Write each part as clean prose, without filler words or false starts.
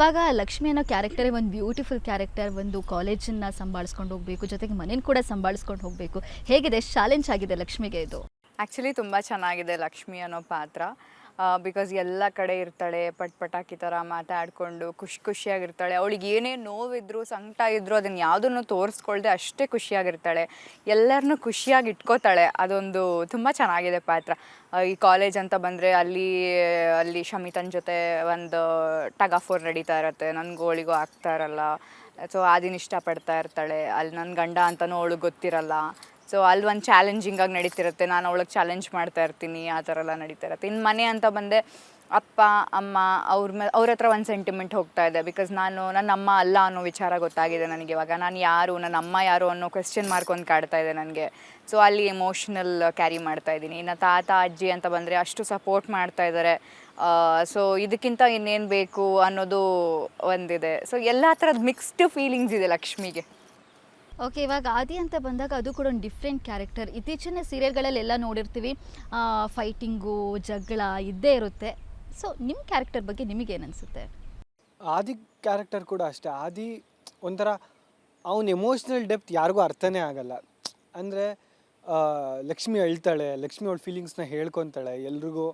ಇವಾಗ ಲಕ್ಷ್ಮಿ ಅನ್ನೋ ಕ್ಯಾರೆಕ್ಟರೇ ಒಂದು ಬ್ಯೂಟಿಫುಲ್ ಕ್ಯಾರೆಕ್ಟರ್. ಒಂದು ಕಾಲೇಜನ್ನು ಸಂಭಾಳಿಸ್ಕೊಂಡು ಹೋಗಬೇಕು, ಜೊತೆಗೆ ಮನೇನ ಕೂಡ ಸಂಭಾಳಿಸ್ಕೊಂಡು ಹೋಗಬೇಕು. ಹೇಗಿದೆ, ಚಾಲೆಂಜ್ ಆಗಿದೆ ಲಕ್ಷ್ಮಿಗೆ ಇದು? ಆ್ಯಕ್ಚುಲಿ ತುಂಬ ಚೆನ್ನಾಗಿದೆ ಲಕ್ಷ್ಮಿ ಅನ್ನೋ ಪಾತ್ರ. ಬಿಕಾಸ್ ಎಲ್ಲ ಕಡೆ ಇರ್ತಾಳೆ, ಪಟಾಕಿ ಥರ ಮಾತಾಡಿಕೊಂಡು ಖುಷಿಯಾಗಿರ್ತಾಳೆ. ಅವಳಿಗೆ ಏನೇ ನೋವಿದ್ರು ಸಂಕಟ ಇದ್ದರೂ ಅದನ್ನು ಯಾವುದನ್ನು ತೋರಿಸ್ಕೊಳ್ದೆ ಅಷ್ಟೇ ಖುಷಿಯಾಗಿರ್ತಾಳೆ. ಎಲ್ಲರನ್ನೂ ಖುಷಿಯಾಗಿ ಇಟ್ಕೋತಾಳೆ. ಅದೊಂದು ತುಂಬ ಚೆನ್ನಾಗಿದೆ ಪಾತ್ರ. ಈ ಕಾಲೇಜ್ ಅಂತ ಬಂದರೆ ಅಲ್ಲಿ ಶಮಿತನ ಜೊತೆ ಒಂದು ಟಗ್ ಆಫ್ ವಾರ್ ನಡೀತಾ ಇರುತ್ತೆ. ನನಗೂ ಅವಳಿಗೂ ಆಗ್ತಾ ಇರಲ್ಲ. ಸೊ ಅದನ್ನ ಇಷ್ಟಪಡ್ತಾ ಇರ್ತಾಳೆ. ಅಲ್ಲಿ ನನ್ನ ಗಂಡ ಅಂತಲೂ ಅವಳಿಗೆ ಗೊತ್ತಿರಲ್ಲ. ಸೊ ಅಲ್ಲಿ ಒಂದು ಚಾಲೆಂಜಿಂಗಾಗಿ ನಡೀತಿರುತ್ತೆ. ನಾನು ಅವಳಿಗೆ ಚಾಲೆಂಜ್ ಮಾಡ್ತಾ ಇರ್ತೀನಿ, ಆ ಥರ ಎಲ್ಲ ನಡೀತಾ ಇರುತ್ತೆ. ಇನ್ನು ಮನೆ ಅಂತ ಬಂದೆ, ಅಪ್ಪ ಅಮ್ಮ ಅವ್ರ ಹತ್ರ ಒಂದು ಸೆಂಟಿಮೆಂಟ್ ಹೋಗ್ತಾ ಇದೆ. ಬಿಕಾಸ್ ನನ್ನ ಅಮ್ಮ ಅಲ್ಲ ಅನ್ನೋ ವಿಚಾರ ಗೊತ್ತಾಗಿದೆ ನನಗೆ. ಇವಾಗ ನಾನು ಯಾರು, ನನ್ನ ಅಮ್ಮ ಯಾರು ಅನ್ನೋ ಕ್ವೆಶ್ಚನ್ ಮಾರ್ಕೊಂಡು ಕಾಡ್ತಾ ಇದೆ ನನಗೆ. ಸೊ ಅಲ್ಲಿ ಎಮೋಷ್ನಲ್ ಕ್ಯಾರಿ ಮಾಡ್ತಾ ಇದ್ದೀನಿ. ಇನ್ನು ತಾತ ಅಜ್ಜಿ ಅಂತ ಬಂದರೆ ಅಷ್ಟು ಸಪೋರ್ಟ್ ಮಾಡ್ತಾ ಇದ್ದಾರೆ. ಸೊ ಇದಕ್ಕಿಂತ ಇನ್ನೇನು ಬೇಕು ಅನ್ನೋದು ಒಂದಿದೆ. ಸೊ ಎಲ್ಲ ಥರದ ಮಿಕ್ಸ್ಡ್ ಫೀಲಿಂಗ್ಸ್ ಇದೆ ಲಕ್ಷ್ಮಿಗೆ. ಓಕೆ, ಇವಾಗ ಆದಿ ಅಂತ ಬಂದಾಗ ಅದು ಕೂಡ ಒಂದು ಡಿಫ್ರೆಂಟ್ ಕ್ಯಾರೆಕ್ಟರ್. ಇತ್ತೀಚಿನ ಸೀರಿಯಲ್ಗಳಲ್ಲೆಲ್ಲ ನೋಡಿರ್ತೀವಿ, ಫೈಟಿಂಗು ಜಗಳ ಇದ್ದೇ ಇರುತ್ತೆ. ಸೊ ನಿಮ್ಮ ಕ್ಯಾರೆಕ್ಟರ್ ಬಗ್ಗೆ ನಿಮಗೇನು ಅನಿಸುತ್ತೆ? ಆದಿ ಕ್ಯಾರೆಕ್ಟರ್ ಕೂಡ ಅಷ್ಟೇ. ಆದಿ ಒಂಥರ ಅವನ ಎಮೋಷ್ನಲ್ ಡೆಪ್ತ್ ಯಾರಿಗೂ ಅರ್ಥನೇ ಆಗಲ್ಲ. ಅಂದರೆ ಲಕ್ಷ್ಮಿ ಅಳ್ತಾಳೆ, ಲಕ್ಷ್ಮಿ ಅವಳ ಫೀಲಿಂಗ್ಸ್ನ ಹೇಳ್ಕೊತಾಳೆ, ಎಲ್ರಿಗೂ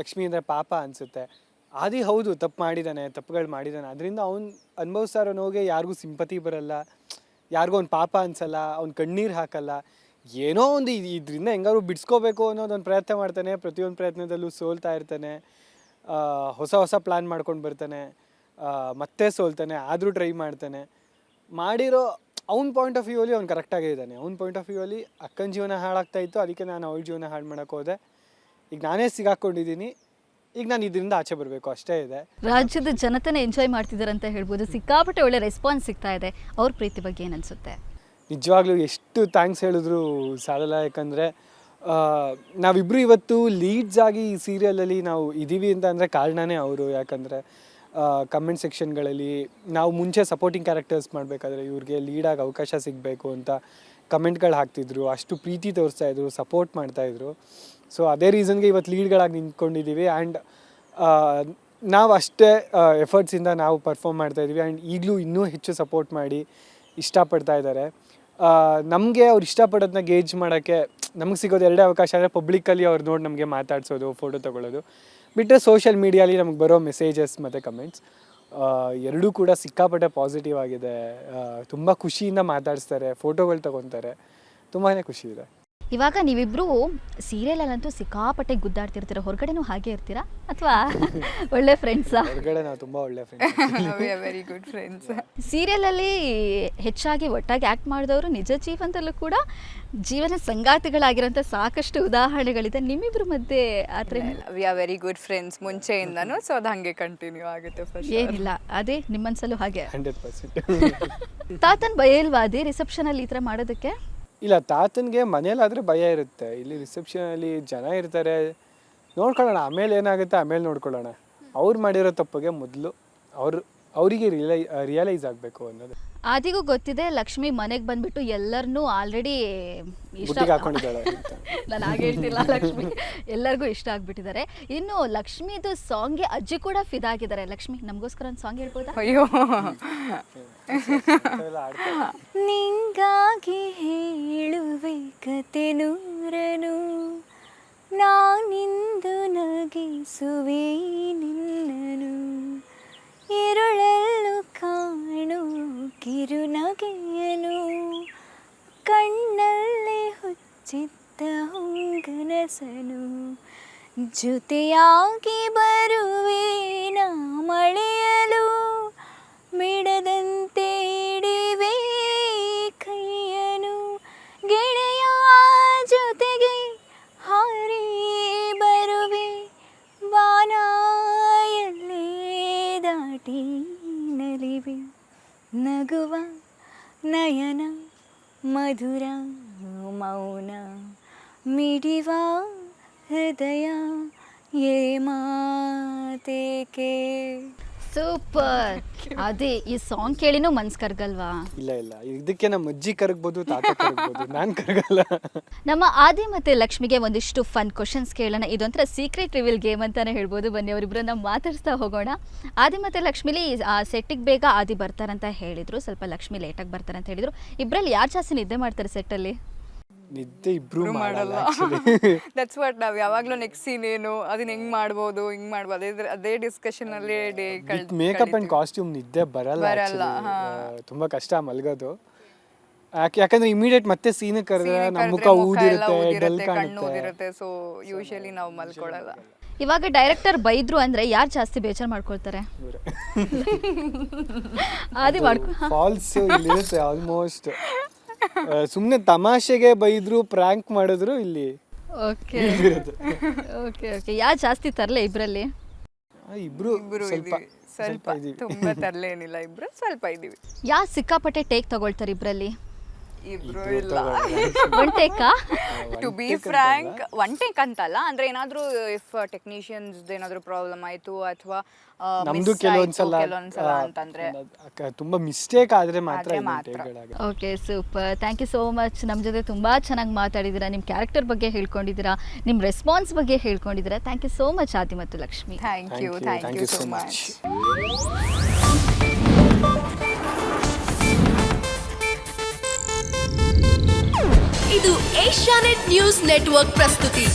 ಲಕ್ಷ್ಮಿ ಅಂದರೆ ಪಾಪ ಅನಿಸುತ್ತೆ. ಆದಿ ಹೌದು ತಪ್ಪುಗಳು ಮಾಡಿದ್ದಾನೆ, ಅದರಿಂದ ಅವ್ನು ಅನುಭವಿಸ್ತಾ ಇರೋ ನೋವಿಗೆ ಯಾರಿಗೂ ಸಿಂಪತಿ ಬರಲ್ಲ, ಯಾರಿಗೂ ಅವ್ನು ಪಾಪ ಅನಿಸಲ್ಲ, ಅವ್ನು ಕಣ್ಣೀರು ಹಾಕಲ್ಲ. ಏನೋ ಒಂದು ಇದರಿಂದ ಹೆಂಗಾದ್ರು ಬಿಡಿಸ್ಕೋಬೇಕು ಅನ್ನೋದೊಂದು ಪ್ರಯತ್ನ ಮಾಡ್ತಾನೆ. ಪ್ರತಿಯೊಂದು ಪ್ರಯತ್ನದಲ್ಲೂ ಸೋಲ್ತಾ ಇರ್ತಾನೆ. ಹೊಸ ಪ್ಲ್ಯಾನ್ ಮಾಡ್ಕೊಂಡು ಬರ್ತಾನೆ, ಮತ್ತೆ ಸೋಲ್ತಾನೆ, ಆದರೂ ಟ್ರೈ ಮಾಡ್ತಾನೆ. ಮಾಡಿರೋ ಅವ್ನ ಪಾಯಿಂಟ್ ಆಫ್ ವ್ಯೂವಲ್ಲಿ ಅವ್ನು ಕರೆಕ್ಟಾಗೇ ಇದ್ದಾನೆ. ಅವ್ನ ಪಾಯಿಂಟ್ ಆಫ್ ವ್ಯೂವಲ್ಲಿ ಅಕ್ಕನ ಜೀವನ ಹಾಳಾಗ್ತಾ ಇತ್ತು, ಅದಕ್ಕೆ ನಾನು ಅವಳ ಜೀವನ ಹಾಳು ಮಾಡೋಕ್ಕೆ ಹೋದೆ. ಈಗ ನಾನೇ ಸಿಗಾಕೊಂಡಿದ್ದೀನಿ. ಈಗ ನಾನು ಇದರಿಂದ ಆಚೆ ಬರಬೇಕು ಅಷ್ಟೇ ಇದೆ. ರಾಜ್ಯದ ಜನತೆನ ಎಂಜಾಯ್ ಮಾಡ್ತಿದ್ದಾರೆ ಅಂತ ಹೇಳ್ಬೋದು. ಸಿಕ್ಕಾಪಟ್ಟೆ ಒಳ್ಳೆ ರೆಸ್ಪಾನ್ಸ್ ಸಿಗ್ತಾ ಇದೆ. ಅವ್ರ ಪ್ರೀತಿ ಬಗ್ಗೆ ಏನು ಅನಿಸುತ್ತೆ? ನಿಜವಾಗ್ಲೂ ಎಷ್ಟು ಥ್ಯಾಂಕ್ಸ್ ಹೇಳಿದ್ರು ಸಾಲಲ್ಲ. ಯಾಕಂದರೆ ನಾವಿಬ್ಬರು ಇವತ್ತು ಲೀಡ್ಸ್ ಆಗಿ ಈ ಸೀರಿಯಲಲ್ಲಿ ನಾವು ಇದ್ದೀವಿ ಅಂತ ಅಂದರೆ ಕಾರಣನೇ ಅವರು. ಯಾಕಂದರೆ ಕಮೆಂಟ್ ಸೆಕ್ಷನ್ಗಳಲ್ಲಿ ನಾವು ಮುಂಚೆ ಸಪೋರ್ಟಿಂಗ್ ಕ್ಯಾರೆಕ್ಟರ್ಸ್ ಮಾಡಬೇಕಾದ್ರೆ ಇವ್ರಿಗೆ ಲೀಡಾಗಿ ಅವಕಾಶ ಸಿಗಬೇಕು ಅಂತ ಕಮೆಂಟ್ಗಳು ಹಾಕ್ತಿದ್ರು, ಅಷ್ಟು ಪ್ರೀತಿ ತೋರಿಸ್ತಾಯಿದ್ರು, ಸಪೋರ್ಟ್ ಮಾಡ್ತಾಯಿದ್ರು. ಸೊ ಅದೇ ರೀಸನ್ಗೆ ಇವತ್ತು ಲೀಡ್ಗಳಾಗಿ ನಿಂತ್ಕೊಂಡಿದ್ದೀವಿ. ಆ್ಯಂಡ್ ನಾವು ಅಷ್ಟೇ ಎಫರ್ಟ್ಸಿಂದ ನಾವು ಪರ್ಫಾರ್ಮ್ ಮಾಡ್ತಾಯಿದ್ದೀವಿ. ಆ್ಯಂಡ್ ಈಗಲೂ ಇನ್ನೂ ಹೆಚ್ಚು ಸಪೋರ್ಟ್ ಮಾಡಿ ಇಷ್ಟಪಡ್ತಾ ಇದ್ದಾರೆ. ನಮಗೆ ಅವ್ರು ಇಷ್ಟಪಡೋದನ್ನ ಗೇಜ್ ಮಾಡೋಕ್ಕೆ ನಮಗೆ ಸಿಗೋದು ಎರಡೇ ಅವಕಾಶ. ಅಂದರೆ ಪಬ್ಲಿಕ್ಕಲ್ಲಿ ಅವ್ರು ನೋಡಿ ನಮಗೆ ಮಾತಾಡ್ಸೋದು, ಫೋಟೋ ತೊಗೊಳ್ಳೋದು. ಬಿಟ್ಟರೆ ಸೋಷಿಯಲ್ ಮೀಡಿಯಾಲಿ ನಮಗೆ ಬರೋ ಮೆಸೇಜಸ್ ಮತ್ತು ಕಮೆಂಟ್ಸ್ ಎರಡೂ ಕೂಡ ಸಿಕ್ಕಾಪಟ್ಟೆ ಪಾಸಿಟಿವ್ ಆಗಿದೆ. ತುಂಬ ಖುಷಿಯಿಂದ ಮಾತಾಡಿಸ್ತಾರೆ, ಫೋಟೋಗಳು ತೊಗೊತಾರೆ. ತುಂಬಾ ಖುಷಿ ಇದೆ. ಇವಾಗ ನೀವಿಬ್ರು ಸೀರಿಯಲಲ್ಲಂತೂ ಸಿಕ್ಕಾಪಟ್ಟೆ ಗುದ್ದಾಡ್ತಿರ್ತೀರ, ಹೊರಗಡೆನೂ ಹಾಗೆ ಇರ್ತೀರಾ ಅಥವಾ ಒಳ್ಳೆ ಫ್ರೆಂಡ್ಸಾ? ಹೊರಗಡೆ ನಾವು ತುಂಬ ಒಳ್ಳೆ ಫ್ರೆಂಡ್ಸ್, ವೆರಿ ಗುಡ್ ಫ್ರೆಂಡ್ಸ್. ಸೀರಿಯಲಲ್ಲಿ ಹೆಚ್ಚಾಗಿ ಒಟ್ಟಾಗಿ ಆ್ಯಕ್ಟ್ ಮಾಡಿದವರು ನಿಜ ಜೀವನದಲ್ಲೂ ಕೂಡ ಜೀವನ ಸಂಗಾತಿಗಳಾಗಿರೋಂಥ ಸಾಕಷ್ಟು ಉದಾಹರಣೆಗಳಿದೆ. ನಿಮ್ಮಿಬ್ರ ಮಧ್ಯೆ ಆ ಥರ we are very good friends ಮುಂಚೆಯಿಂದನೂ. ಸೊ ಅದು ಹಾಗೆ ಕಂಟಿನ್ಯೂ ಆಗುತ್ತೆ. ಫಸ್ಟ್ ಏನಿಲ್ಲ, ಅದೇ ನಿಮ್ಮ ಮನಸ್ಸಲ್ಲೂ ಹಾಗೆ? 100%. ತಾತನ್ ಭಯ ಇಲ್ವಾ ಅದೇ ರಿಸೆಪ್ಷನಲ್ಲಿ ಈ ಥರ ಮಾಡೋದಕ್ಕೆ? ಇಲ್ಲ, ತಾತನಿಗೆ ಮನೇಲಾದರೆ ಭಯ ಇರುತ್ತೆ. ಇಲ್ಲಿ ರಿಸೆಪ್ಷನಲ್ಲಿ ಜನ ಇರ್ತಾರೆ, ನೋಡ್ಕೊಳ್ಳೋಣ, ಆಮೇಲೆ ಏನಾಗುತ್ತೆ ಆಮೇಲೆ ನೋಡ್ಕೊಳ್ಳೋಣ. ಅವ್ರು ಮಾಡಿರೋ ತಪ್ಪಿಗೆ ಮೊದಲು ಅವರಿಗೆ ರಿಯಲೈಸ್ ಆಗಬೇಕು ಅನ್ನೋದು. ಆದಿಗೂ ಗೊತ್ತಿದೆ ಲಕ್ಷ್ಮಿ ಮನೆಗೆ ಬಂದ್ಬಿಟ್ಟು ಎಲ್ಲರನ್ನೂ ಆಲ್ರೆಡಿ ಇಷ್ಟ ಹಾಕೊಂಡಿದ್ದಾಳೆ. ನಾನು ಹಾಗೆ ಹೇಳ್ತಿಲ್ಲ, ಲಕ್ಷ್ಮಿ ಎಲ್ಲರಿಗೂ ಇಷ್ಟ ಆಗ್ಬಿಟ್ಟಿದ್ದಾರೆ. ಇನ್ನು ಲಕ್ಷ್ಮಿದು ಸಾಂಗ್ಗೆ ಅಜ್ಜಿ ಕೂಡ ಫಿದಾಗಿದ್ದಾರೆ. ಲಕ್ಷ್ಮಿ ನಮಗೋಸ್ಕರ ಒಂದು ಸಾಂಗ್ ಹೇಳ್ಬೋದಾ? ಅಯ್ಯೋ, ನಿಂಗಾಗಿ ಹೇಳುವೆ ಕತೆ ನೂರನು, ನಾನಿಂದು ನಗಿಸುವೆ ನಿನ್ನನು, ഇരുಳಲ್ಲೂ ಕಾಣು ಕಿರುನಗೆಯನು, ಕಣ್ಣಲ್ಲೇ ಹುಚ್ಚಿದ್ದ ಹೊಂಗನಸನು, ಜೊತೆಯಾಗಿ ಬರುವೆ ನಾ ಮಳೆಯಲು, ಬಿಡದಂತೆ ಹಿಡಿವೆ ಕೈಯನು, ಗೆಳೆಯ ಜೊತೆಗೆ ಹಾರಿ ಬರುವೆ, ಬಾನ ಎಲ್ಲೇ ದಾಟಿ ನಲಿವೆ, ನಗುವ ನಯನ ಮಧುರ ಮೌನ, ಮಿಡಿವ ಹೃದಯ ಏ ಮಾತೇಕೆ. ಸೂಪರ್. ಅದೇ ಈ ಸಾಂಗ್ ಕೇಳಿನೂ ಮನ್ಸ್ ಕರ್ಗಲ್ವಾ? ಇಲ್ಲ ಇಲ್ಲ, ಇದಕ್ಕೆ ನಮ್ಮ ಅಜ್ಜಿ ಕರಗ್ಬೋದು, ತಾತ ಕರಗ್ಬೋದು, ನಾನು ಕರಗಲ್ಲ. ನಮ್ಮ ಆದಿ ಮತ್ತು ಲಕ್ಷ್ಮಿಗೆ ಒಂದಿಷ್ಟು ಫನ್ ಕ್ವಶನ್ಸ್ ಕೇಳೋಣ. ಇದೊಂಥರ ಸೀಕ್ರೆಟ್ ರಿವೀಲ್ ಗೇಮ್ ಅಂತಾನೆ ಹೇಳ್ಬೋದು. ಬನ್ನಿ ಅವರಿಬ್ಬರನ್ನ ಮಾತಾಡಿಸ್ತಾ ಹೋಗೋಣ. ಆದಿ ಮತ್ತು ಲಕ್ಷ್ಮಿಲಿ ಸೆಟ್ಟಿಗೆ ಬೇಗ ಆದಿ ಬರ್ತಾರಂತ ಹೇಳಿದ್ರು, ಸ್ವಲ್ಪ ಲಕ್ಷ್ಮಿ ಲೇಟಾಗಿ ಬರ್ತಾರಂತ ಹೇಳಿದ್ರು. ಇಬ್ಬರಲ್ಲಿ ಯಾರು ಜಾಸ್ತಿ ನಿದ್ದೆ ಮಾಡ್ತಾರೆ ಸೆಟ್ಟಲ್ಲಿ? ನಿದ್ದೆ ಇಬ್ರು ಮಾಡಲ್ಲ ದಟ್ಸ್ ವಾಟ್ ನಾವು ಯಾವಾಗಲೂ ನೆಕ್ಸ್ಟ್ ಸೀನ್ ಏನು ಅದನ್ನ ಹೆಂಗ್ ಮಾಡ್ಬೋದು ಅದೇ ಡಿಸ್ಕಷನ್ ಅಲ್ಲಿ ಡೇ ಮೇಕಪ್ ಅಂಡ್ ಕಾಸ್ಟ್ಯೂಮ್ ನಿದ್ದೆ ಬರಲ್ಲ ಬರಲ್ಲ, actually. ತುಂಬಾ ಕಷ್ಟ ಮಲ್ಗೋದು. ಯಾಕಂದ್ರೆ ಇಮಿಡಿಯೇಟ್ ಮತ್ತೆ ಸೀನ್ ಕರೆದ್ರೆ ನಮ್ಮ ಮುಖ ಊದಿರುತ್ತೆ, ಡಲ್ ಕಣ್ಣು ಕಾಣುತ್ತೆ. ಊದಿರುತ್ತೆ. ಸೊ ಯೂಶಲಿ ನಾವು ಮಲ್ಕೊಳ್ಳಲ್ಲ. ಇವಾಗ ಡೈರೆಕ್ಟರ್ ಬೈದ್ರು ಅಂದ್ರೆ ಯಾರು ಜಾಸ್ತಿ ಬೇಜಾರು ಮಾಡ್ಕೊಳ್ತಾರೆ? ಆದಿ ಮಾಡ್ಕೊ. ಫಾಲ್ಸ್ ಇಲ್ಲಿರುತ್ತೆ ಆಲ್ಮೋಸ್ಟ್. ಸುಮ್ಮನೆ ತಮಾಷೆಗೆ ಬೈದ್ರು, ಪ್ರ್ಯಾಂಕ್ ಮಾಡಿದ್ರು ಇಲ್ಲಿ ಓಕೆ ಓಕೆ ಓಕೆ. ಯಾರು ಜಾಸ್ತಿ ತರಲೆ ಇಬ್ಬರಲ್ಲಿ? ಇಬ್ರು ಸ್ವಲ್ಪ ಸ್ವಲ್ಪ ತುಂಬಾ ತರಲೇನಿಲ್ಲ, ಇಬ್ರು ಸ್ವಲ್ಪ ಇದೀವಿ. ಯಾರು ಸಿಕ್ಕಾಪಟ್ಟೆ ಟೇಕ್ ತಗೊಳ್ತಾರೆ ಇಬ್ಬರಲ್ಲಿ? ಇಬ್ರು ಇಲ್ಲ. ಒನ್ ಟೇಕಾ? To be frank, one take ಅಂತಲ್ಲ, ಅಂದ್ರೆ ಏನಾದ್ರೂ ಇಫ್ ಟೆಕ್ನಿಷಿಯನ್ಸ್ ಏನಾದ್ರೂ ಪ್ರಾಬ್ಲಮ್ ಆಯ್ತು ಅಥವಾ ನಮ್ದು ಕೆಲವೊಂದ್ಸಲ ಅಂತಂದ್ರೆ ತುಂಬಾ ಮಿಸ್ಟೇಕ್ ಆದ್ರೆ ಮಾತ್ರ okay super. Thank you so much. ನಮ್ಮ ಜೊತೆ ತುಂಬಾ ಚೆನ್ನಾಗಿ ಮಾತಾಡಿದ್ದೀರಾ, ನಿಮ್ಮ ಕ್ಯಾರೆಕ್ಟರ್ ಬಗ್ಗೆ ಹೇಳ್ಕೊಂಡಿದ್ದೀರಾ, ನಿಮ್ಮ ರೆಸ್ಪಾನ್ಸ್ ಬಗ್ಗೆ ಹೇಳ್ಕೊಂಡಿದ್ದೀರಾ. Thank you so much Adi ಮತ್ತು Lakshmi. Thank you so much. ಇದು ಏಷ್ಯಾನೆಟ್ ನ್ಯೂಸ್ ನೆಟ್ವರ್ಕ್ ಪ್ರಸ್ತುತಿ.